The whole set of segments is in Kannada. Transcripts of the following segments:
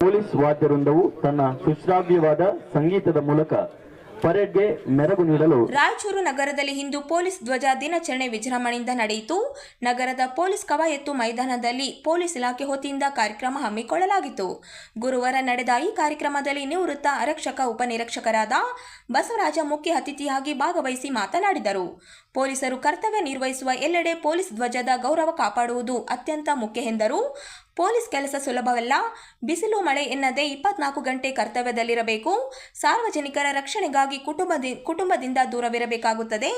ಪೊಲೀಸ್ ವಾದ್ಯವೃಂದವು ತನ್ನ ಸುಶ್ರಾವ್ಯವಾದ ಸಂಗೀತದ ಮೂಲಕ ಪರೇಡ್ಗೆ ಮೆರಗು ನೀಡಲು ರಾಯಚೂರು ನಗರದಲ್ಲಿ ಇಂದು ಪೊಲೀಸ್ ಧ್ವಜ ದಿನಾಚರಣೆ ವಿಜೃಂಭಣೆಯಿಂದ ನಡೆಯಿತು. ನಗರದ ಪೊಲೀಸ್ ಕವಾಯತು ಮೈದಾನದಲ್ಲಿ ಪೊಲೀಸ್ ಇಲಾಖೆ ವತಿಯಿಂದ ಕಾರ್ಯಕ್ರಮ ಹಮ್ಮಿಕೊಳ್ಳಲಾಗಿತ್ತು. ಗುರುವಾರ ನಡೆದ ಈ ಕಾರ್ಯಕ್ರಮದಲ್ಲಿ ನಿವೃತ್ತ ಆರಕ್ಷಕ ಉಪನಿರೀಕ್ಷಕರಾದ ಬಸವರಾಜ ಮುಖ್ಯ ಅತಿಥಿಯಾಗಿ ಭಾಗವಹಿಸಿ ಮಾತನಾಡಿದರು. ಪೊಲೀಸರು ಕರ್ತವ್ಯ ನಿರ್ವಹಿಸುವ ಎಲ್ಲೆಡೆ ಪೊಲೀಸ್ ಧ್ವಜದ ಗೌರವ ಕಾಪಾಡುವುದು ಅತ್ಯಂತ ಮುಖ್ಯ ಎಂದರು. ಪೊಲೀಸ್ ಕೆಲಸ ಸುಲಭವಲ್ಲ. ಬಿಸಿಲು ಮಳೆ ಎನ್ನದೇ 24 ಗಂಟೆ ಕರ್ತವ್ಯದಲ್ಲಿರಬೇಕು. ಸಾರ್ವಜನಿಕರ ರಕ್ಷಣೆಗಾಗಿ ಕುಟುಂಬದಿಂದ ದೂರವಿರಬೇಕಾಗುತ್ತದೆ.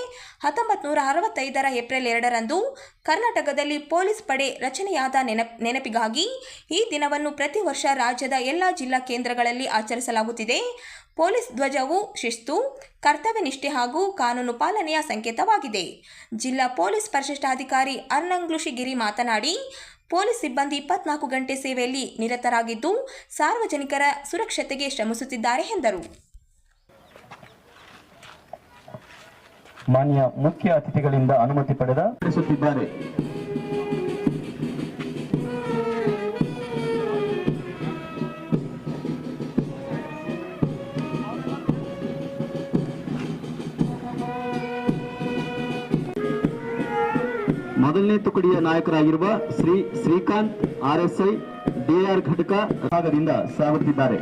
1965ರ ಏಪ್ರಿಲ್ 2ರಂದು ಕರ್ನಾಟಕದಲ್ಲಿ ಪೊಲೀಸ್ ಪಡೆ ರಚನೆಯಾದ ನೆನಪಿಗಾಗಿ ಈ ದಿನವನ್ನು ಪ್ರತಿ ವರ್ಷ ರಾಜ್ಯದ ಎಲ್ಲ ಜಿಲ್ಲಾ ಕೇಂದ್ರಗಳಲ್ಲಿ ಆಚರಿಸಲಾಗುತ್ತಿದೆ. ಪೊಲೀಸ್ ಧ್ವಜವು ಶಿಸ್ತು, ಕರ್ತವ್ಯ ನಿಷ್ಠೆ ಹಾಗೂ ಕಾನೂನು ಪಾಲನೆಯ ಸಂಕೇತವಾಗಿದೆ. ಜಿಲ್ಲಾ ಪೊಲೀಸ್ ವರಿಷ್ಠಾಧಿಕಾರಿ ಅರ್ನಂಗ್ಲುಶಿಗಿರಿ ಮಾತನಾಡಿ, ಪೊಲೀಸ್ ಸಿಬ್ಬಂದಿ 24 ಗಂಟೆ ಸೇವೆಯಲ್ಲಿ ನಿರತರಾಗಿದ್ದು ಸಾರ್ವಜನಿಕರ ಸುರಕ್ಷತೆಗೆ ಶ್ರಮಿಸುತ್ತಿದ್ದಾರೆ ಎಂದರು. ಮಾನ್ಯ ಮುಖ್ಯ ಅತಿಥಿಗಳಿಂದ ಅನುಮತಿ ಪಡೆದ ನಡೆಸುತ್ತಿದ್ದಾರೆ. ಮೊದಲನೇ ತುಕಡಿಯ ನಾಯಕರಾಗಿರುವ ಶ್ರೀ ಶ್ರೀಕಾಂತ್ RSI DR ಘಟಕ ವಿಭಾಗದಿಂದ ಸ್ವಾಗತಿಸಿದ್ದಾರೆ.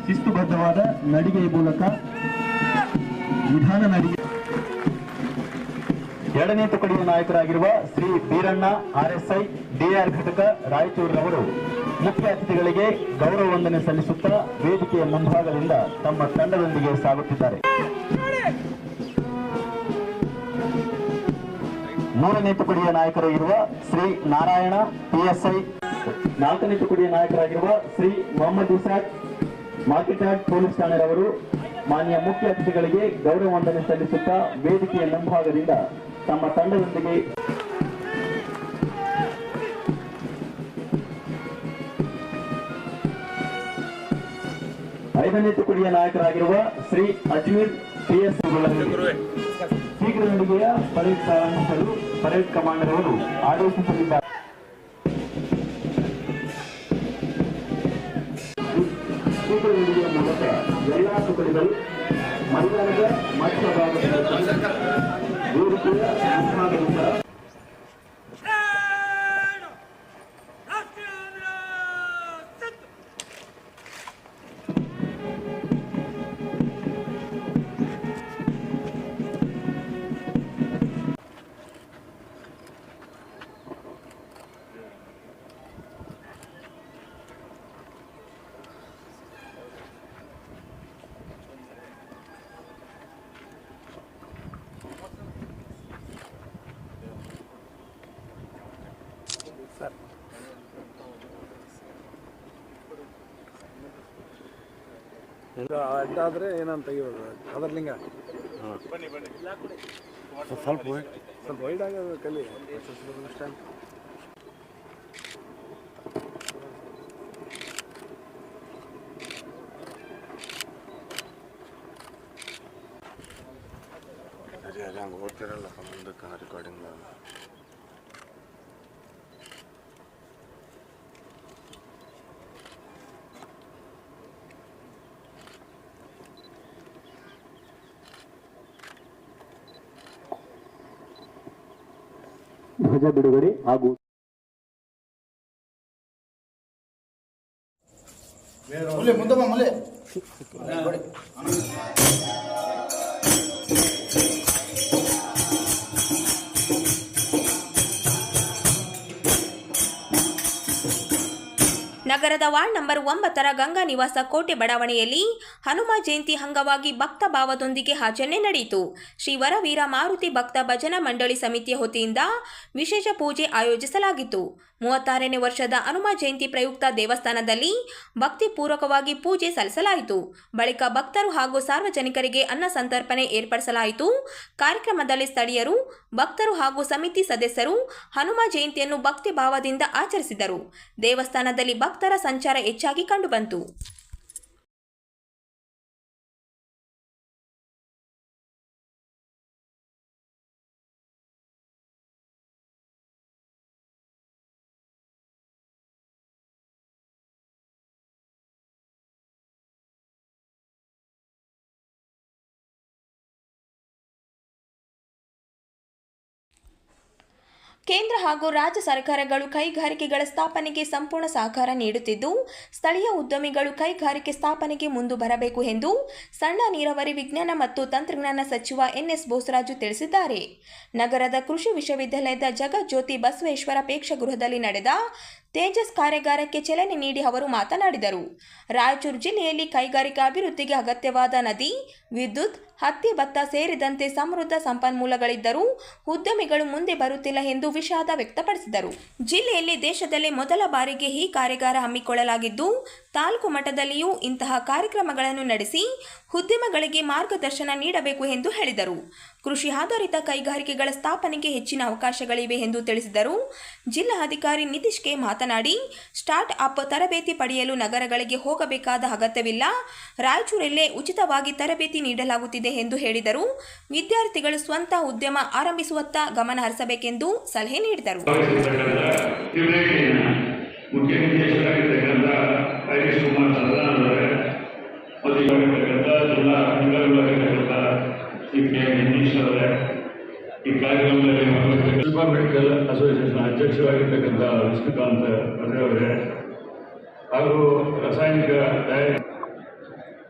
ಶಿಸ್ತುಬದ್ಧವಾದ ನಡಿಗೆಯ ಮೂಲಕ ವಿಧಾನ ನಡಿಗೆ. ಎರಡನೇ ತುಕಡಿಯ ನಾಯಕರಾಗಿರುವ ಶ್ರೀ ಬೀರಣ್ಣ RSI DR ಘಟಕ ರಾಯಚೂರಿನವರು ಮುಖ್ಯ ಅತಿಥಿಗಳಿಗೆ ಗೌರವ ವಂದನೆ ಸಲ್ಲಿಸುತ್ತಾ ವೇದಿಕೆಯ ಮುಂಭಾಗದಿಂದ ತಮ್ಮ ತಂಡದೊಂದಿಗೆ ಸಾಗುತ್ತಿದ್ದಾರೆ. ಮೂರನೇ ತುಕಡಿಯ ನಾಯಕರು ಇರುವ ಶ್ರೀ ನಾರಾಯಣ PSI, ನಾಲ್ಕನೇ ತುಕಡಿಯ ನಾಯಕರಾಗಿರುವ ಶ್ರೀ ಮೊಹಮ್ಮದ್ ಇಸಾಕ್ ಮಾರ್ಕೆಟ್ಯಾರ್ಡ್ ಪೊಲೀಸ್ ಠಾಣೆರವರು ಮಾನ್ಯ ಮುಖ್ಯ ಅತಿಥಿಗಳಿಗೆ ಗೌರವ ವಂದನೆ ಸಲ್ಲಿಸುತ್ತಾ ವೇದಿಕೆಯ ಮುಂಭಾಗದಿಂದ ತಮ್ಮ ತಂಡದೊಂದಿಗೆ. ಐದನೇ ತುಕಡಿಯ ನಾಯಕರಾಗಿರುವ ಶ್ರೀ ಅಜ್ಮೀರ್ PSI ಶೀಘ್ರ ನಡಿಗೆಯ ಪರೇಡ್ ಪ್ರಾರಂಭಿಸಲು ಪರೇಡ್ ಕಮಾಂಡರ್ ಅವರು ಆದೇಶಿಸಲಿದ್ದಾರೆ. ಶೀಘ್ರ ನಡಿಗೆಯ ಮೂಲಕ ಎಲ್ಲಾ ತುಕಡಿಗಳು ಮೈದಾನದ ಮಧ್ಯಭಾಗದಲ್ಲಿ ವೇದಿಕೆಯ ಮುಂಭಾಗದಿಂದ ಅಡ್ಡಾದರೆ ಏನಂತ ತೆಗಿಬೋದು ಅದರ್ಲಿಂಗ ಸ್ವಲ್ಪ ವೈಡ್ ಆಗೋದು ಕಲಿ ಸ್ಟ್ಯಾಂಡ್. ಅದೇ ಹಂಗೆ ಓದ್ತಿರಲ್ಲ ಮುಂದಕ್ಕೆ ರೆಕಾರ್ಡಿಂಗ್. ಧ್ವಜ ಬಿಡುಗಡೆ ಹಾಗೂ ನಗರದ ವಾರ್ಡ್ ನಂಬರ್ 9ರ ಗಂಗಾ ನಿವಾಸ ಕೋಟೆ ಬಡಾವಣೆಯಲ್ಲಿ ಹನುಮ ಜಯಂತಿ ಅಂಗವಾಗಿ ಭಕ್ತ ಭಾವದೊಂದಿಗೆ ಆಚರಣೆ ನಡೆಯಿತು. ಶ್ರೀ ವರವೀರ ಮಾರುತಿ ಭಕ್ತ ಭಜನಾ ಮಂಡಳಿ ಸಮಿತಿಯ ವತಿಯಿಂದ ವಿಶೇಷ ಪೂಜೆ ಆಯೋಜಿಸಲಾಗಿತ್ತು. 36ನೇ ವರ್ಷದ ಹನುಮ ಜಯಂತಿ ಪ್ರಯುಕ್ತ ದೇವಸ್ಥಾನದಲ್ಲಿ ಭಕ್ತಿಪೂರ್ವಕವಾಗಿ ಪೂಜೆ ಸಲ್ಲಿಸಲಾಯಿತು. ಬಳಿಕ ಭಕ್ತರು ಹಾಗೂ ಸಾರ್ವಜನಿಕರಿಗೆ ಅನ್ನ ಸಂತರ್ಪಣೆ ಏರ್ಪಡಿಸಲಾಯಿತು. ಕಾರ್ಯಕ್ರಮದಲ್ಲಿ ಸ್ಥಳೀಯರು, ಭಕ್ತರು ಹಾಗೂ ಸಮಿತಿ ಸದಸ್ಯರು ಹನುಮ ಜಯಂತಿಯನ್ನು ಭಕ್ತಿ ಭಾವದಿಂದ ಆಚರಿಸಿದರು. ದೇವಸ್ಥಾನದಲ್ಲಿ ಭಕ್ತರ ಸಂಚಾರ ಹೆಚ್ಚಾಗಿ ಕಂಡುಬಂತು. ಕೇಂದ್ರ ಹಾಗೂ ರಾಜ್ಯ ಸರ್ಕಾರಗಳು ಕೈಗಾರಿಕೆಗಳ ಸ್ಥಾಪನೆಗೆ ಸಂಪೂರ್ಣ ಸಹಕಾರ ನೀಡುತ್ತಿದ್ದು, ಸ್ಥಳೀಯ ಉದ್ಯಮಿಗಳು ಕೈಗಾರಿಕೆ ಸ್ಥಾಪನೆಗೆ ಮುಂದೆ ಬರಬೇಕು ಎಂದು ಸಣ್ಣ ನೀರಾವರಿ ವಿಜ್ಞಾನ ಮತ್ತು ತಂತ್ರಜ್ಞಾನ ಸಚಿವ ಎನ್ಎಸ್ ಬೋಸರಾಜು ತಿಳಿಸಿದ್ದಾರೆ. ನಗರದ ಕೃಷಿ ವಿಶ್ವವಿದ್ಯಾಲಯದ ಜಗಜ್ಯೋತಿ ಬಸವೇಶ್ವರ ಪ್ರೇಕ್ಷಾಗೃಹದಲ್ಲಿ ನಡೆದ ತೇಜಸ್ ಕಾರ್ಯಾಗಾರಕ್ಕೆ ಚಾಲನೆ ನೀಡಿ ಅವರು ಮಾತನಾಡಿದರು. ರಾಯಚೂರು ಜಿಲ್ಲೆಯಲ್ಲಿ ಕೈಗಾರಿಕಾ ಅಭಿವೃದ್ಧಿಗೆ ಅಗತ್ಯವಾದ ನದಿ, ವಿದ್ಯುತ್, ಹತ್ತಿ, ಭತ್ತ ಸೇರಿದಂತೆ ಸಮೃದ್ಧ ಸಂಪನ್ಮೂಲಗಳಿದ್ದರೂ ಉದ್ಯಮಿಗಳು ಮುಂದೆ ಬರುತ್ತಿಲ್ಲ ಎಂದು ವಿಷಾದ ವ್ಯಕ್ತಪಡಿಸಿದರು. ಜಿಲ್ಲೆಯಲ್ಲಿ ದೇಶದಲ್ಲೇ ಮೊದಲ ಬಾರಿಗೆ ಈ ಕಾರ್ಯಾಗಾರ ಹಮ್ಮಿಕೊಳ್ಳಲಾಗಿದ್ದು, ತಾಲೂಕು ಮಟ್ಟದಲ್ಲಿಯೂ ಇಂತಹ ಕಾರ್ಯಕ್ರಮಗಳನ್ನು ನಡೆಸಿ ಉದ್ಯಮಗಳಿಗೆ ಮಾರ್ಗದರ್ಶನ ನೀಡಬೇಕು ಎಂದು ಹೇಳಿದರು. ಕೃಷಿ ಆಧಾರಿತ ಕೈಗಾರಿಕೆಗಳ ಸ್ಥಾಪನೆಗೆ ಹೆಚ್ಚಿನ ಅವಕಾಶಗಳಿವೆ ಎಂದು ತಿಳಿಸಿದರು. ಜಿಲ್ಲಾಧಿಕಾರಿ ನಿತೀಶ್ ಕೆ ಮಾತನಾಡಿ, ಸ್ಟಾರ್ಟ್ ಅಪ್ ತರಬೇತಿ ಪಡೆಯಲು ನಗರಗಳಿಗೆ ಹೋಗಬೇಕಾದ ಅಗತ್ಯವಿಲ್ಲ, ರಾಯಚೂರಲ್ಲೇ ಉಚಿತವಾಗಿ ತರಬೇತಿ ನೀಡಲಾಗುತ್ತಿದೆ ಎಂದು ಹೇಳಿದರು. ವಿದ್ಯಾರ್ಥಿಗಳು ಸ್ವಂತ ಉದ್ಯಮ ಆರಂಭಿಸುವತ್ತ ಗಮನ ಹರಿಸಬೇಕೆಂದು ಸಲಹೆ ನೀಡಿದರು. ಈ ಕಾರ್ಯಕ್ರಮದಲ್ಲಿ ಶಿಲ್ಪಾ ಮೆಡಿಕಲ್ ಅಸೋಸಿಯೇಷನ್ ಅಧ್ಯಕ್ಷರಾಗಿರ್ತಕ್ಕಂಥ ವಿಷ್ಣುಕಾಂತ್ ಅವರೇ ಹಾಗೂ ರಾಸಾಯನಿಕ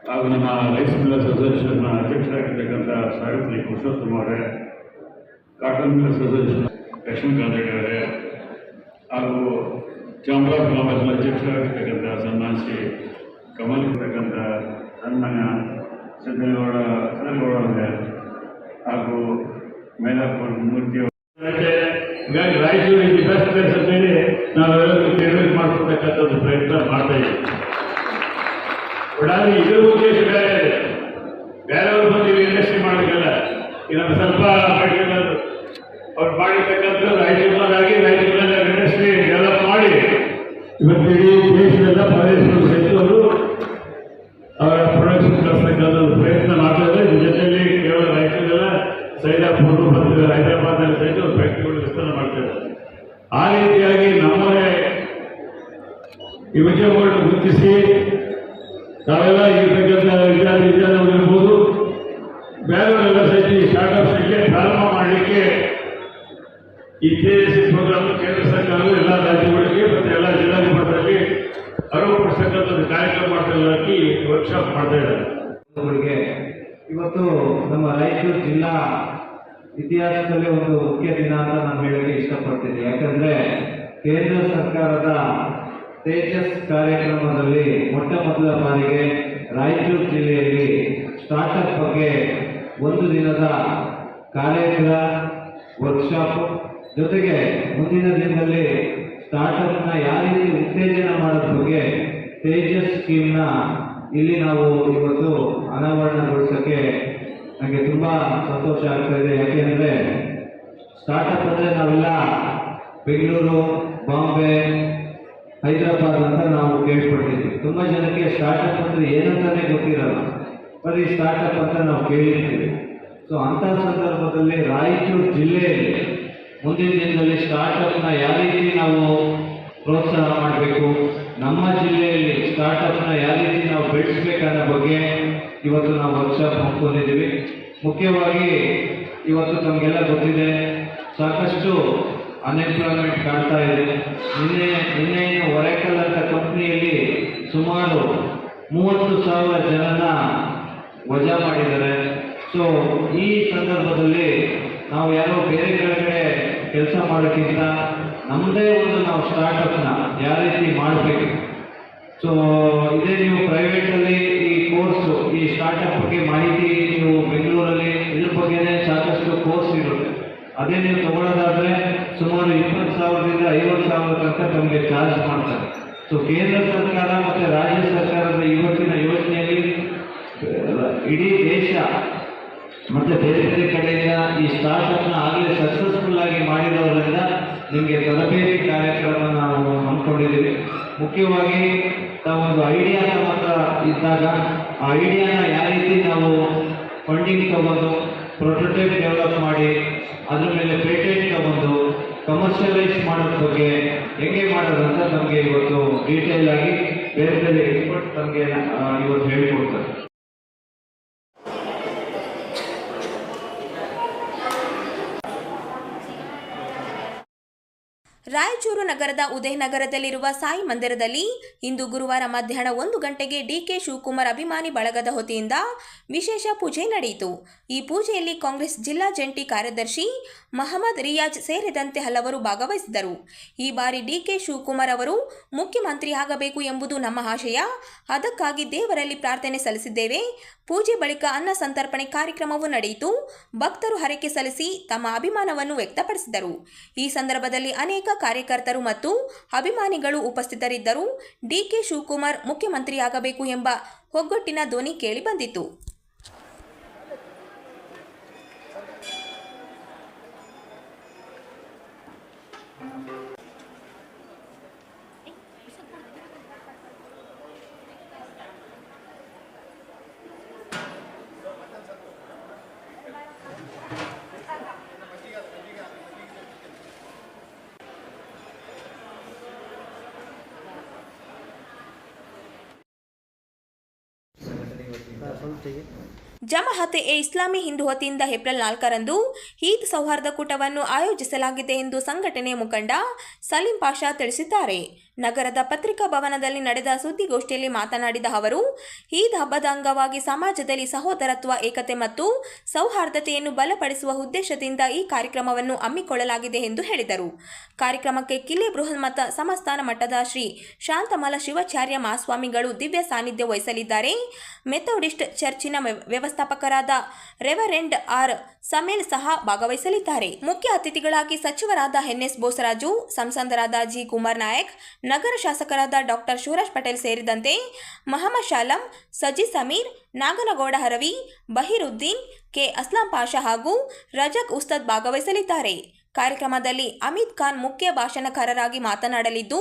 ಹಾಗೂ ನಮ್ಮ ರೈಸ್ ಮಿಲ್ಲರ್ಸ್ ಅಸೋಸಿಯೇಷನ್ನ ಅಧ್ಯಕ್ಷರಾಗಿರ್ತಕ್ಕಂಥ ಸಾವಿತ್ರಿ ಪುರುಷೋತ್ತಮ ಅವರೇ, ಕಾಟನ್ ಮಿಲ್ಲರ್ಸ್ ಅಸೋಸಿಯೇಷನ್ ಲಕ್ಷ್ಮೀಕಾಂತ್ ಅವರೇ ಹಾಗೂ ಚಾಮರಾ ಫಿಲಾಮಸ್ ಅಧ್ಯಕ್ಷರಾಗಿರ್ತಕ್ಕಂಥ ಸನ್ಮಾನ್ ಶ್ರೀ ಕಮಲ್ ಇರ್ತಕ್ಕಂಥ ಸನ್ಮಾನ್ಯ ಸಿದ್ದಗೌಡ ಅವರೇ ಹಾಗೂ ಮೈಲಾಪುರ ಮೂರ್ತಿ ಹೀಗಾಗಿ ರಾಯಚೂರು ಇದು ಬೆಸ್ಟ್ ಪ್ಲೇಸ್ ಅಂತೇಳಿ ನಾವೆಲ್ಲರೂ ನಿರ್ವಹಣೆ ಮಾಡ್ಕೊಳ್ತಕ್ಕಂಥದ್ದು ಪ್ರಯತ್ನ ಮಾಡ್ತಾ ಇದ್ದೀವಿ. ಒಟ್ಟಾರೆ ಇದರ ಉದ್ದೇಶ ಬೇರೆ ಇದೆ. ಬೇರೆಯವರು ಬಂದು ಇಂಡಸ್ಟ್ರಿ ಮಾಡಬೇಕಲ್ಲ, ಇನ್ನೊಂದು ಸ್ವಲ್ಪ ಮೆಡಿಕಲ್ ಅವ್ರು ಮಾಡಿರ್ತಕ್ಕಂಥದ್ದು ರಾಯಚೂರಿನಾಗಿ ರಾಯಚೂರಿನ ಇಂಡಸ್ಟ್ರಿ ಡೆವಲಪ್ ಮಾಡಿ ಇವತ್ತು ಇಡೀ ದೇಶದ ಪ್ರದೇಶಗಳು ಸಹಿತ ಅವರು ಅವರ ಪ್ರೊಡಕ್ಷನ್ ಕಳಿಸ್ತಕ್ಕಂಥದ್ದು ಪ್ರಯತ್ನ ಮಾಡ್ತಾ ಇದ್ದಾರೆ. ಇದ್ರ ಜೊತೆಯಲ್ಲಿ ಕೇವಲ ರಾಯಚೂರಿನ ಸೈದಾಪುರ ಮತ್ತು ಹೈದರಾಬಾದ್ನಲ್ಲಿ ಸಹಿತ ಒಂದು ಫ್ಯಾಕ್ಟ್ರಿಗಳು ವಿಸ್ತರಣೆ ಮಾಡ್ತಾ ಇದ್ದಾರೆ. ಆ ರೀತಿಯಾಗಿ ನಮ್ಮದೇ ಈ ಉದ್ಯಮಗಳನ್ನು ಗುರುತಿಸಿ ತಾವೆಲ್ಲ ಇರ್ತಕ್ಕಂಥ ವಿದ್ಯಾರ್ಥಿಗಳು ಇರ್ಬೋದು, ಬೇರೆಯವರೆಲ್ಲ ಸಹಿತ ಈ ಸ್ಟಾರ್ಟ್ಅಪ್ಸ್ಗೆ ಪ್ರಾರಂಭ ಮಾಡಲಿಕ್ಕೆ ಈ ತೇಜಸ್ವಿ ಪ್ರೋಗ್ರಾಮ್ ಕೇಂದ್ರ ಸರ್ಕಾರವು ಎಲ್ಲ ರಾಜ್ಯಗಳಿಗೆ ಮತ್ತು ಎಲ್ಲ ಜಿಲ್ಲಾಧಿಕಾರಿಗಳಲ್ಲಿ ಅರಿವುಪಡಿಸ್ತಕ್ಕಂಥದ್ದು ಕಾರ್ಯಕ್ರಮ ಮಾಡ್ತಾ ವರ್ಕ್ಶಾಪ್ ಮಾಡ್ತಾ ಇದ್ದಾರೆ. ಇವತ್ತು ನಮ್ಮ ರಾಯಚೂರು ಜಿಲ್ಲಾ ಇತಿಹಾಸದಲ್ಲಿ ಒಂದು ಮುಖ್ಯ ದಿನ ಅಂತ ನಾನು ಹೇಳಕ್ಕೆ ಇಷ್ಟಪಡ್ತೀನಿ. ಯಾಕಂದರೆ ಕೇಂದ್ರ ಸರ್ಕಾರದ ತೇಜಸ್ ಕಾರ್ಯಕ್ರಮದಲ್ಲಿ ಮೊಟ್ಟ ಮೊದಲ ಬಾರಿಗೆ ರಾಯಚೂರು ಜಿಲ್ಲೆಯಲ್ಲಿ ಸ್ಟಾರ್ಟಪ್ ಬಗ್ಗೆ ಒಂದು ದಿನದ ಕಾರ್ಯಕ್ರಮ, ವರ್ಕ್ಶಾಪ್, ಜೊತೆಗೆ ಮುಂದಿನ ದಿನದಲ್ಲಿ ಸ್ಟಾರ್ಟಪ್ನ ಯಾವ ರೀತಿ ಉತ್ತೇಜನ ಮಾಡೋದ್ರ ಬಗ್ಗೆ ತೇಜಸ್ ಸ್ಕೀಮ್ನ ಇಲ್ಲಿ ನಾವು ಇವತ್ತು ಅನಾವರಣಗೊಳಿಸೋಕ್ಕೆ ನನಗೆ ತುಂಬ ಸಂತೋಷ ಆಗ್ತಾ ಇದೆ. ಯಾಕೆಂದರೆ ಸ್ಟಾರ್ಟಪ್ ಅಂದರೆ ನಾವೆಲ್ಲ ಬೆಂಗಳೂರು, ಬಾಂಬೆ, ಹೈದರಾಬಾದ್ ಅಂತ ನಾವು ಕೇಳ್ಪಡ್ತಿದ್ವಿ. ತುಂಬ ಜನಕ್ಕೆ ಸ್ಟಾರ್ಟಪ್ ಅಂದರೆ ಏನಂತಾನೆ ಗೊತ್ತಿರಲ್ಲ, ಬರೀ ಸ್ಟಾರ್ಟಪ್ ಅಂತ ನಾವು ಕೇಳಿರ್ತೀವಿ. ಸೊ ಅಂಥ ಸಂದರ್ಭದಲ್ಲಿ ರಾಯಚೂರು ಜಿಲ್ಲೆಯಲ್ಲಿ ಮುಂದಿನ ದಿನದಲ್ಲಿ ಸ್ಟಾರ್ಟಪ್ನ ಯಾವ ರೀತಿ ನಾವು ಪ್ರೋತ್ಸಾಹ ಮಾಡಬೇಕು, ನಮ್ಮ ಜಿಲ್ಲೆಯಲ್ಲಿ ಸ್ಟಾರ್ಟಪ್ನ ಯಾವ ರೀತಿ ನಾವು ಬೆಳೆಸಬೇಕನ್ನೋ ಬಗ್ಗೆ ಇವತ್ತು ನಾವು ವರ್ಕ್ಶಾಪ್ ಹಮ್ಮಿಕೊಂಡಿದ್ದೀವಿ. ಮುಖ್ಯವಾಗಿ ಇವತ್ತು ನಮಗೆಲ್ಲ ಗೊತ್ತಿದೆ, ಸಾಕಷ್ಟು ಅನ್ಎಂಪ್ಲಾಯ್ಮೆಂಟ್ ಕಾಣ್ತಾ ಇದೆ. ನಿನ್ನೆ ಒರೆಕಲ್ ಅಂತ ಕಂಪ್ನಿಯಲ್ಲಿ ಸುಮಾರು 30,000 ಜನನ ವಜಾ ಮಾಡಿದ್ದಾರೆ. ಸೊ ಈ ಸಂದರ್ಭದಲ್ಲಿ ನಾವು ಯಾರೋ ಬೇರೆ ಕಡೆ ಕೆಲಸ ಮಾಡೋಕ್ಕಿಂತ ನಮ್ಮದೇ ಒಂದು ನಾವು ಸ್ಟಾರ್ಟಪ್ನ ಯಾವ ರೀತಿ ಮಾಡಬೇಕು. ಸೊ ಇದೇ ನೀವು ಪ್ರೈವೇಟಲ್ಲಿ ಈ ಕೋರ್ಸು, ಈ ಸ್ಟಾರ್ಟಪ್ ಬಗ್ಗೆ ಮಾಹಿತಿ ನೀವು ಬೆಂಗಳೂರಲ್ಲಿ ಇದ್ರ ಬಗ್ಗೆನೇ ಸಾಕಷ್ಟು ಕೋರ್ಸ್ ಇರುತ್ತೆ. ಅದೇ ನೀವು ತಗೊಳ್ಳೋದಾದರೆ ಸುಮಾರು 20,000ದಿಂದ 50,000 ತನಕ ನಮಗೆ ಚಾರ್ಜ್ ಮಾಡ್ತಾರೆ. ಸೊ ಕೇಂದ್ರ ಸರ್ಕಾರ ಮತ್ತು ರಾಜ್ಯ ಸರ್ಕಾರದ ಇವತ್ತಿನ ಯೋಜನೆಯಲ್ಲಿ ಇಡೀ ದೇಶ ಮತ್ತು ಬೇರೆ ಬೇರೆ ಕಡೆಯಿಂದ ಈ ಸ್ಟಾರ್ಟಪ್ನ ಆಗಲೇ ಸಕ್ಸಸ್ಫುಲ್ ಆಗಿ ಮಾಡಿರೋದ್ರಿಂದ ನಿಮಗೆ ತರಬೇತಿ ಕಾರ್ಯಕ್ರಮ ನಾವು ಹಮ್ಮಿಕೊಂಡಿದ್ದೀವಿ. ಮುಖ್ಯವಾಗಿ ತಾವೊಂದು ಐಡಿಯಾ ನಮ್ಮ ಹತ್ರ ಇದ್ದಾಗ ಆ ಐಡಿಯಾನ ಯಾವ ರೀತಿ ನಾವು ಫಂಡಿಂಗ್ ತಗೊಂಡು ಪ್ರೊಟೋಟೈಪ್ ಡೆವಲಪ್ ಮಾಡಿ ಅದ್ರ ಮೇಲೆ ಪೇಟೆಂಟ್ ತಗೊಂಡು ಕಮರ್ಷಿಯಲೈಸ್ ಮಾಡೋದ್ರ ಬಗ್ಗೆ ಹೆಂಗೆ ಮಾಡೋದಂತ ನಮಗೆ ಇವತ್ತು ಡೀಟೇಲ್ ಆಗಿ ಬೇರೆ ಬೇರೆ ಎಕ್ಸ್ಪರ್ಟ್ಸ್ ನಮಗೆ ಇವತ್ತು ಹೇಳಿಕೊಡ್ತಾರೆ. ರಾಯಚೂರು ನಗರದ ಉದಯನಗರದಲ್ಲಿರುವ ಸಾಯಿ ಮಂದಿರದಲ್ಲಿ ಇಂದು ಗುರುವಾರ ಮಧ್ಯಾಹ್ನ 1 ಗಂಟೆಗೆ ಡಿಕೆ ಶಿವಕುಮಾರ್ ಅಭಿಮಾನಿ ಬಳಗದ ವತಿಯಿಂದ ವಿಶೇಷ ಪೂಜೆ ನಡೆಯಿತು. ಈ ಪೂಜೆಯಲ್ಲಿ ಕಾಂಗ್ರೆಸ್ ಜಿಲ್ಲಾ ಜಂಟಿ ಕಾರ್ಯದರ್ಶಿ ಮಹಮ್ಮದ್ ರಿಯಾಜ್ ಸೇರಿದಂತೆ ಹಲವರು ಭಾಗವಹಿಸಿದರು. ಈ ಬಾರಿ ಡಿಕೆ ಶಿವಕುಮಾರ್ ಅವರು ಮುಖ್ಯಮಂತ್ರಿಯಾಗಬೇಕು ಎಂಬುದು ನಮ್ಮ ಆಶಯ. ಅದಕ್ಕಾಗಿ ದೇವರಲ್ಲಿ ಪ್ರಾರ್ಥನೆ ಸಲ್ಲಿಸಿದ್ದೇವೆ. ಪೂಜೆ ಬಳಿಕ ಅನ್ನ ಸಂತರ್ಪಣೆ ಕಾರ್ಯಕ್ರಮವೂ ನಡೆಯಿತು. ಭಕ್ತರು ಹರಕೆ ಸಲ್ಲಿಸಿ ತಮ್ಮ ಅಭಿಮಾನವನ್ನು ವ್ಯಕ್ತಪಡಿಸಿದರು. ಈ ಸಂದರ್ಭದಲ್ಲಿ ಅನೇಕ ಕಾರ್ಯಕರ್ತರು ಮತ್ತು ಅಭಿಮಾನಿಗಳು ಉಪಸ್ಥಿತರಿದ್ದರು. ಡಿಕೆ ಶಿವಕುಮಾರ್ ಮುಖ್ಯಮಂತ್ರಿಯಾಗಬೇಕು ಎಂಬ ಒಗ್ಗಟ್ಟಿನ ಧ್ವನಿ ಕೇಳಿಬಂದಿತು. ಜಮಾಅತ್ ಎ ಇಸ್ಲಾಮಿ ಹಿಂದೂ ವತಿಯಿಂದ ಏಪ್ರಿಲ್ 4ರಂದು ಈದ್ ಸೌಹಾರ್ದ ಕೂಟವನ್ನು ಆಯೋಜಿಸಲಾಗಿದೆ ಎಂದು ಸಂಘಟನೆಯ ಮುಖಂಡ ಸಲೀಂ ಪಾಷಾ ತಿಳಿಸಿದ್ದಾರೆ. ನಗರದ ಪತ್ರಿಕಾ ಭವನದಲ್ಲಿ ನಡೆದ ಸುದ್ದಿಗೋಷ್ಠಿಯಲ್ಲಿ ಮಾತನಾಡಿದ ಅವರು, ಈದ್ ಹಬ್ಬದ ಅಂಗವಾಗಿ ಸಮಾಜದಲ್ಲಿ ಸಹೋದರತ್ವ, ಏಕತೆ ಮತ್ತು ಸೌಹಾರ್ದತೆಯನ್ನು ಬಲಪಡಿಸುವ ಉದ್ದೇಶದಿಂದ ಈ ಕಾರ್ಯಕ್ರಮವನ್ನು ಹಮ್ಮಿಕೊಳ್ಳಲಾಗಿದೆ ಎಂದು ಹೇಳಿದರು. ಕಾರ್ಯಕ್ರಮಕ್ಕೆ ಕಿಲೆ ಬೃಹನ್ಮಠ ಸಂಸ್ಥಾನ ಮಠದ ಶ್ರೀ ಶಾಂತಮಲ ಶಿವಾಚಾರ್ಯ ಮಹಾಸ್ವಾಮಿಗಳು ದಿವ್ಯ ಸಾನ್ನಿಧ್ಯ ವಹಿಸಲಿದ್ದಾರೆ. ಮೆಥೋಡಿಸ್ಟ್ ಚರ್ಚಿನ ವ್ಯವಸ್ಥಾಪಕರಾದ ರೆವರೆಂಡ್ ಆರ್ ಸಮೇಲ್ ಸಹ ಭಾಗವಹಿಸಲಿದ್ದಾರೆ. ಮುಖ್ಯ ಅತಿಥಿಗಳಾಗಿ ಸಚಿವರಾದ ಎನ್ಎಸ್ ಬೋಸರಾಜು, ಸಂಸದರಾದ ಜಿ ಕುಮಾರ್ ನಾಯಕ್, ನಗರ ಶಾಸಕರಾದ ಡಾಕ್ಟರ್ ಶಿವರಾಜ್ ಪಟೇಲ್ ಸೇರಿದಂತೆ ಮಹಮ್ಮದ್ ಶಾಲಂ, ಸಜಿ ಸಮೀರ್, ನಾಗನಗೌಡ ಹರವಿ, ಬಹೀರುದ್ದೀನ್, ಕೆ ಅಸ್ಲಾಂ ಪಾಷಾ ಹಾಗೂ ರಜಾಕ್ ಉಸ್ತಾದ್ ಭಾಗವಹಿಸಲಿದ್ದಾರೆ. ಕಾರ್ಯಕ್ರಮದಲ್ಲಿ ಅಮಿತ್ ಖಾನ್ ಮುಖ್ಯ ಭಾಷಣಕಾರರಾಗಿ ಮಾತನಾಡಲಿದ್ದು,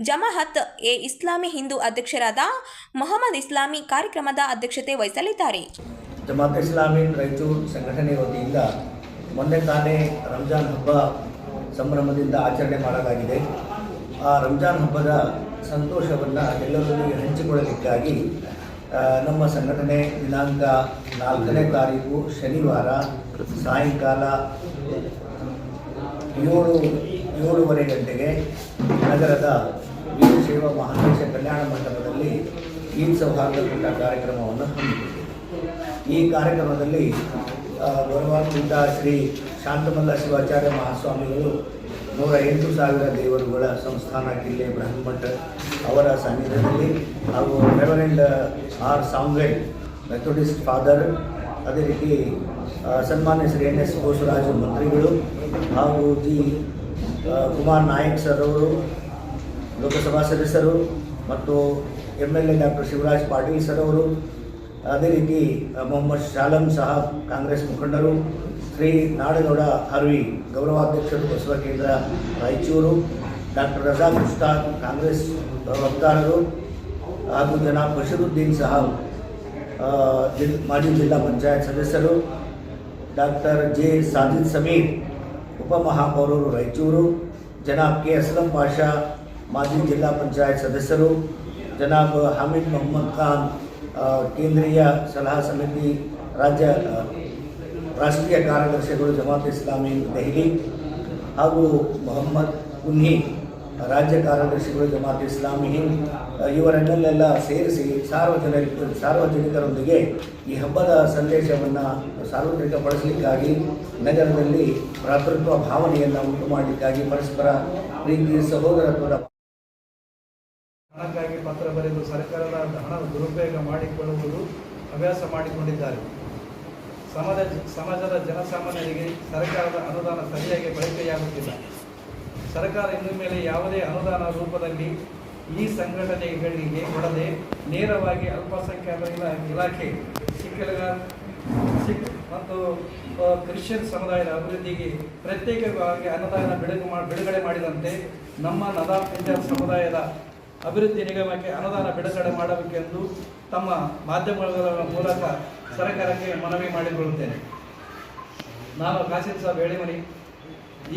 ಜಮಾಅತ್ ಎ ಇಸ್ಲಾಮಿ ಹಿಂದೂ ಅಧ್ಯಕ್ಷರಾದ ಮೊಹಮ್ಮದ್ ಇಸ್ಲಾಮಿ ಕಾರ್ಯಕ್ರಮದ ಅಧ್ಯಕ್ಷತೆ ವಹಿಸಲಿದ್ದಾರೆ. ಜಮಾಅತ್ ಇಸ್ಲಾಮಿ ರಾಯಚೂರು ಸಂಘಟನೆ ವತಿಯಿಂದ ಮೊನ್ನೆ ತಾನೇ ರಂಜಾನ್ ಹಬ್ಬ ಸಂಭ್ರಮದಿಂದ ಆಚರಣೆ ಮಾಡಲಾಗಿದೆ. ಆ ರಂಜಾನ್ ಹಬ್ಬದ ಸಂತೋಷವನ್ನು ಎಲ್ಲರೊಂದಿಗೆ ಹಂಚಿಕೊಳ್ಳಲಿಕ್ಕಾಗಿ ನಮ್ಮ ಸಂಘಟನೆ ದಿನಾಂಕ 4ನೇ ತಾರೀಕು ಶನಿವಾರ ಸಾಯಂಕಾಲ 7:30 ಗಂಟೆಗೆ ನಗರದ ವೀರಶೈವ ಮಹಾಂತೇಶ ಕಲ್ಯಾಣ ಮಂಟಪದಲ್ಲಿ ಈದ್ ಸೌಹಾರ್ದ ಕೂಟ ಕಾರ್ಯಕ್ರಮವನ್ನು ಹಮ್ಮಿಕೊಂಡಿದೆ. ಈ ಕಾರ್ಯಕ್ರಮದಲ್ಲಿ ಗೌರವಾನ್ವಿತ ಶ್ರೀ ಶಾಂತಮಲ್ಲ ಶಿವಾಚಾರ್ಯ ಮಹಾಸ್ವಾಮಿಗಳು 108,000 ದೇವರುಗಳ ಸಂಸ್ಥಾನ ಕಿಲ್ಲೆ ಬ್ರಹ್ಮಮಠ ಅವರ ಸಾನ್ನಿಧ್ಯದಲ್ಲಿ ಹಾಗೂ ರೆವರೆಂಡ್ ಆರ್ ಸಾಮ್ವೆಲ್ ಮೆಥೋಡಿಸ್ಟ್ ಫಾದರ್, ಅದೇ ರೀತಿ ಸನ್ಮಾನ್ಯ ಶ್ರೀ ಎನ್ ಎಸ್ ಬೋಸರಾಜು ಮಂತ್ರಿಗಳು ಹಾಗೂ ಜಿ ಕುಮಾರ್ ನಾಯಕ್ ಸರ್ ಅವರು ಲೋಕಸಭಾ ಸದಸ್ಯರು ಮತ್ತು MLA doctor Shivaraj Patil sir ಅವರು, ಅದೇ ರೀತಿ ಮೊಹಮ್ಮದ್ ಶಾಲಂ ಸಾಹಬ್ ಕಾಂಗ್ರೆಸ್ ಮುಖಂಡರು, ಶ್ರೀ ನಾಡಗೌಡ ಹರ್ವಿ ಗೌರವಾಧ್ಯಕ್ಷರು ಬಸವ ಕೇಂದ್ರ ರಾಯಚೂರು, ಡಾಕ್ಟರ್ ರಜಾಕ್ ಉಸ್ತಾದ್ ಕಾಂಗ್ರೆಸ್ ವಕ್ತಾರರು ಹಾಗೂ ಜನಾಬ್ ಬಶೀರುದ್ದೀನ್ ಸಾಹಬ್ ಮಾಜಿ ಜಿಲ್ಲಾ ಪಂಚಾಯತ್ ಸದಸ್ಯರು, ಡಾಕ್ಟರ್ ಜೆ ಸಾಜಿದ್ ಸಮೀರ್ ಉಪಮಹಾಪೌರರು ರಾಯಚೂರು, ಜನಾಬ್ ಕೆ ಅಸ್ಲಂ ಪಾಷಾ ಮಾಜಿ ಜಿಲ್ಲಾ ಪಂಚಾಯತ್ ಸದಸ್ಯರು, ಜನಾಬ್ ಹಾಮಿದ್ ಮೊಹಮ್ಮದ್ ಖಾನ್ ಕೇಂದ್ರೀಯ ಸಲಹಾ ಸಮಿತಿ ರಾಷ್ಟ್ರೀಯ ಕಾರ್ಯದರ್ಶಿಗಳು ಜಮಾಅತ್ ಇಸ್ಲಾಮಿ ದೆಹಲಿ ಹಾಗೂ ಮೊಹಮ್ಮದ್ ಕುನ್ಹಿ ರಾಜ್ಯ ಕಾರ್ಯದರ್ಶಿಗಳು ಜಮಾಅತ್ ಇಸ್ಲಾಮಿ ಹಿಂದ್, ಇವರನ್ನೆಲ್ಲ ಸೇರಿಸಿ ಸಾರ್ವಜನಿಕರೊಂದಿಗೆ ಈ ಹಬ್ಬದ ಸಂದೇಶವನ್ನು ಸಾರ್ವತ್ರಿಕಪಡಿಸಲಿಕ್ಕಾಗಿ ನಗರದಲ್ಲಿ ಭ್ರಾತೃತ್ವ ಭಾವನೆಯನ್ನು ಉಂಟು ಮಾಡಲಿಕ್ಕಾಗಿ ಪರಸ್ಪರ ಪ್ರೀತಿ ಸಹೋದರತ್ವದ ಹಣಕ್ಕಾಗಿ ಪತ್ರ ಬರೆದು ಸರ್ಕಾರದ ಹಣ ದುರುಪಯೋಗ ಮಾಡಿಕೊಳ್ಳುವುದು ಹವ್ಯಾಸ ಮಾಡಿಕೊಂಡಿದ್ದಾರೆ. ಸಮಾಜದ ಜನಸಾಮಾನ್ಯರಿಗೆ ಸರ್ಕಾರದ ಅನುದಾನ ಸರಿಯಾಗಿ ಬಳಕೆಯಾಗುತ್ತಿಲ್ಲ. ಸರ್ಕಾರ ಇನ್ನು ಮೇಲೆ ಯಾವುದೇ ಅನುದಾನ ರೂಪದಲ್ಲಿ ಈ ಸಂಘಟನೆಗಳಿಗೆ ಕೊಡದೆ ನೇರವಾಗಿ ಅಲ್ಪಸಂಖ್ಯಾತರ ಇಲಾಖೆ, ಸಿಖ್ ಮತ್ತು ಕ್ರಿಶ್ಚಿಯನ್ ಸಮುದಾಯದ ಅಭಿವೃದ್ಧಿಗೆ ಪ್ರತ್ಯೇಕವಾಗಿ ಅನುದಾನ ಬಿಡುಗಡೆ ಮಾಡಿದಂತೆ ನಮ್ಮ ನದಾಫ್ ಪಂಜಾಬ್ ಸಮುದಾಯದ ಅಭಿವೃದ್ಧಿ ನಿಗಮಕ್ಕೆ ಅನುದಾನ ಬಿಡುಗಡೆ ಮಾಡಬೇಕೆಂದು ತಮ್ಮ ಮಾಧ್ಯಮಗಳ ಮೂಲಕ ಸರ್ಕಾರಕ್ಕೆ ಮನವಿ ಮಾಡಿಕೊಳ್ಳುತ್ತೇನೆ. ನಾನು ಕಾಸಿಂ ಸಾಬ್ ಹೇಳಿಮನಿ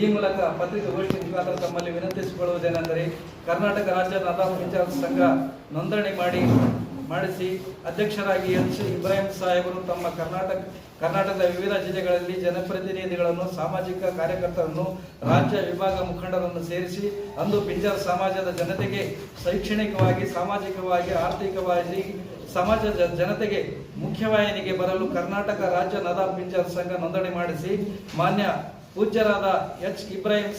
ಈ ಮೂಲಕ ಪತ್ರಿಕಾಗೋಷ್ಠಿ ಮುಖಾಂತರ ತಮ್ಮಲ್ಲಿ ವಿನಂತಿಸಿಕೊಳ್ಳುವುದೇನೆಂದರೆ, ಕರ್ನಾಟಕ ರಾಜ್ಯ ನದಾಫ್ ಪಂಚಾಯತ್ ಸಂಘ ನೋಂದಣಿ ಮಾಡಿ ಮಾಡಿಸಿ ಅಧ್ಯಕ್ಷರಾಗಿ ಎಚ್ ಇಬ್ರಾಹಿಂ ಸಾಹೇಬರು ತಮ್ಮ ಕರ್ನಾಟಕದ ವಿವಿಧ ಜಿಲ್ಲೆಗಳಲ್ಲಿ ಜನಪ್ರತಿನಿಧಿಗಳನ್ನು, ಸಾಮಾಜಿಕ ಕಾರ್ಯಕರ್ತರನ್ನು, ರಾಜ್ಯ ವಿಭಾಗ ಮುಖಂಡರನ್ನು ಸೇರಿಸಿ ಅಂದು ಪಿಂಜಾರ್ ಸಮಾಜದ ಜನತೆಗೆ ಶೈಕ್ಷಣಿಕವಾಗಿ, ಸಾಮಾಜಿಕವಾಗಿ, ಆರ್ಥಿಕವಾಗಿ ಸಮಾಜದ ಜನತೆಗೆ ಮುಖ್ಯವಾಹಿನಿಗೆ ಬರಲು ಕರ್ನಾಟಕ ರಾಜ್ಯ ನದಾಫ್ ಪಿಂಜಾರ್ ಸಂಘ ನೋಂದಣಿ ಮಾಡಿಸಿ ಮಾನ್ಯ ಪೂಜ್ಯರಾದ ಎಚ್ ಇಬ್ರಾಹಿಂ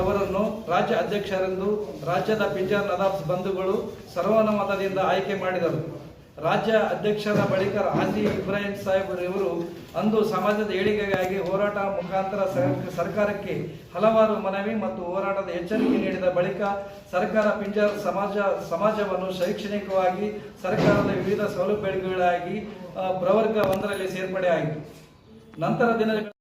ಅವರನ್ನು ರಾಜ್ಯ ಅಧ್ಯಕ್ಷರೆಂದು ರಾಜ್ಯದ ಪಿಂಜಾರ್ ನದಾಫ್ ಬಂಧುಗಳು ಸರ್ವಾನುಮತದಿಂದ ಆಯ್ಕೆ ಮಾಡಿದರು. ರಾಜ್ಯ ಅಧ್ಯಕ್ಷರ ಬಳಿಕ ಹಾಜಿ ಇಬ್ರಾಹಿಂ ಇವರು ಅಂದು ಸಮಾಜದ ಏಳಿಗೆಗಾಗಿ ಹೋರಾಟ ಮುಖಾಂತರ ಸರ್ಕಾರಕ್ಕೆ ಹಲವಾರು ಮನವಿ ಮತ್ತು ಹೋರಾಟದ ಎಚ್ಚರಿಕೆ ನೀಡಿದ ಬಳಿಕ ಸರ್ಕಾರ ಪಿಂಜಾರ್ ಸಮಾಜವನ್ನು ಶೈಕ್ಷಣಿಕವಾಗಿ ಸರ್ಕಾರದ ವಿವಿಧ ಸೌಲಭ್ಯಗಳಿಗಾಗಿ ಪ್ರವರ್ಗ 1ರಲ್ಲಿ ಸೇರ್ಪಡೆ ಆಯಿತು. ನಂತರ ದಿನಗಳ